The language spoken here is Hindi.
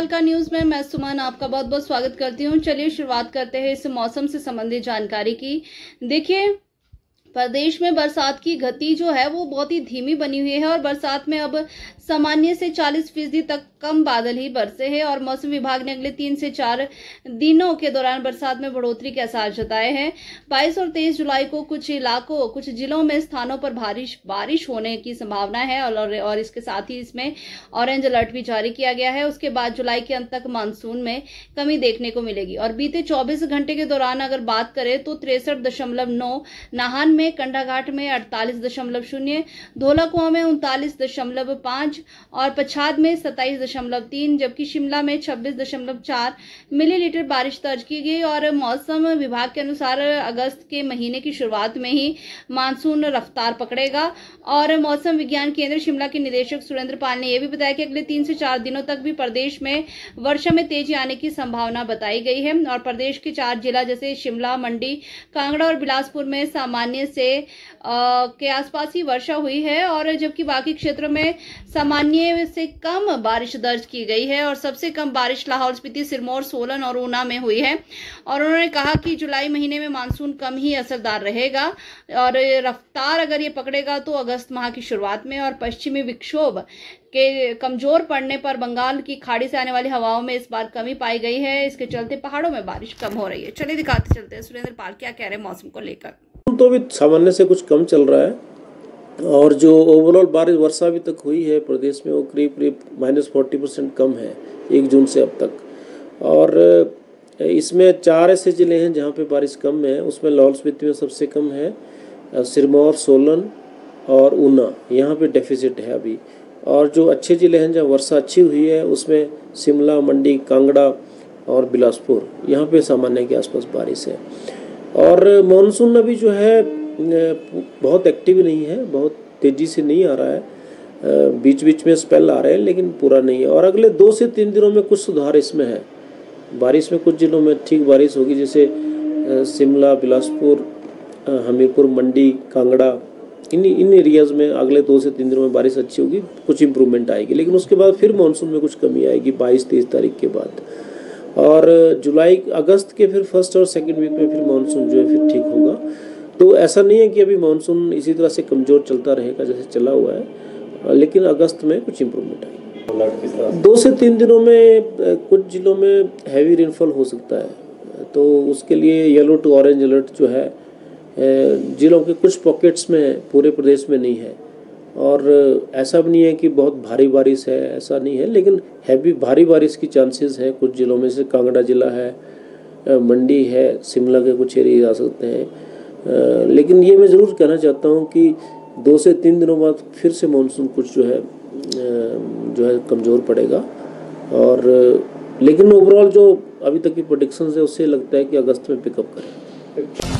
तहलका न्यूज में मैं सुमन आपका बहुत बहुत स्वागत करती हूं। चलिए शुरुआत करते हैं इस मौसम से संबंधित जानकारी की। देखिए, प्रदेश में बरसात की गति जो है वो बहुत ही धीमी बनी हुई है और बरसात में अब सामान्य से 40% तक कम बादल ही बरसे हैं और मौसम विभाग ने अगले 3 से 4 दिनों के दौरान बरसात में बढ़ोतरी के आसार जताए हैं। 22 और 23 जुलाई को कुछ इलाकों, कुछ जिलों में स्थानों पर बारिश होने की संभावना है और इसके साथ ही इसमें ऑरेंज अलर्ट भी जारी किया गया है। उसके बाद जुलाई के अंत तक मानसून में कमी देखने को मिलेगी और बीते 24 घंटे के दौरान अगर बात करें तो 63.9, नाहन में, कंडाघाट में 48.0, धौलाकुआं में 39.5 और पच्छाद में 27.3, जबकि शिमला में 26.4 मिलीलीटर बारिश दर्ज की गई। और मौसम विभाग के अनुसार अगस्त के महीने की शुरुआत में ही मानसून रफ्तार पकड़ेगा। और मौसम विज्ञान केंद्र शिमला के निदेशक सुरेंद्र पाल ने यह भी बताया कि अगले 3 से 4 दिनों तक भी प्रदेश में वर्षा में तेजी आने की संभावना बताई गई है और प्रदेश के 4 जिला जैसे शिमला, मंडी, कांगड़ा और बिलासपुर में सामान्य से के आसपास ही वर्षा हुई है और जबकि बाकी क्षेत्रों में सामान्य से कम बारिश दर्ज की गई है और सबसे कम बारिश लाहौल स्पीति, सिरमौर, सोलन और ऊना में हुई है। और उन्होंने कहा कि जुलाई महीने में मानसून कम ही असरदार रहेगा और रफ्तार अगर ये पकड़ेगा तो अगस्त माह की शुरुआत में। और पश्चिमी विक्षोभ के कमजोर पड़ने पर बंगाल की खाड़ी से आने वाली हवाओं में इस बार कमी पाई गई है। इसके चलते पहाड़ों में बारिश कम हो रही है। चलिए दिखाते चलते हैं सुरेंद्र पाल क्या कह रहे हैं मौसम को लेकर। तो भी सामान्य से कुछ कम चल रहा है और जो ओवरऑल बारिश वर्षा अभी तक हुई है प्रदेश में वो करीब -40% कम है 1 जून से अब तक। और इसमें 4 ऐसे ज़िले हैं जहाँ पे बारिश कम है। उसमें लाहौल स्पीति में सबसे कम है, सिरमौर, सोलन और ऊना, यहाँ पे डेफिसिट है अभी। और जो अच्छे ज़िले हैं जहाँ वर्षा अच्छी हुई है उसमें शिमला, मंडी, कांगड़ा और बिलासपुर, यहाँ पे सामान्य के आसपास बारिश है। और मानसून अभी जो है बहुत एक्टिव नहीं है, बहुत तेज़ी से नहीं आ रहा है, बीच बीच में स्पेल आ रहे हैं लेकिन पूरा नहीं है। और अगले 2 से 3 दिनों में कुछ सुधार इसमें है। बारिश में कुछ जिलों में ठीक बारिश होगी, जैसे शिमला, बिलासपुर, हमीरपुर, मंडी, कांगड़ा, इन एरियाज़ में अगले 2 से 3 दिनों में बारिश अच्छी होगी, कुछ इम्प्रूवमेंट आएगी। लेकिन उसके बाद फिर मानसून में कुछ कमी आएगी 22-23 तारीख के बाद। और जुलाई अगस्त के फिर 1st और 2nd वीक में फिर मानसून जो है फिर ठीक होगा। तो ऐसा नहीं है कि अभी मानसून इसी तरह से कमज़ोर चलता रहेगा जैसे चला हुआ है, लेकिन अगस्त में कुछ इम्प्रूवमेंट आएगी। 2 से 3 दिनों में कुछ जिलों में हैवी रेनफॉल हो सकता है, तो उसके लिए येलो टू ऑरेंज अलर्ट जो है जिलों के कुछ पॉकेट्स में है, पूरे प्रदेश में नहीं है। और ऐसा भी नहीं है कि बहुत भारी बारिश है, ऐसा नहीं है, लेकिन हैवी भारी बारिश की चांसेस है कुछ जिलों में, से कांगड़ा जिला है, मंडी है, शिमला के कुछ एरिया आ सकते हैं। लेकिन ये मैं ज़रूर कहना चाहता हूँ कि 2 से 3 दिनों बाद फिर से मानसून कुछ जो है कमज़ोर पड़ेगा। और लेकिन ओवरऑल जो अभी तक की प्रेडिक्शंस है उससे लगता है कि अगस्त में पिकअप करें।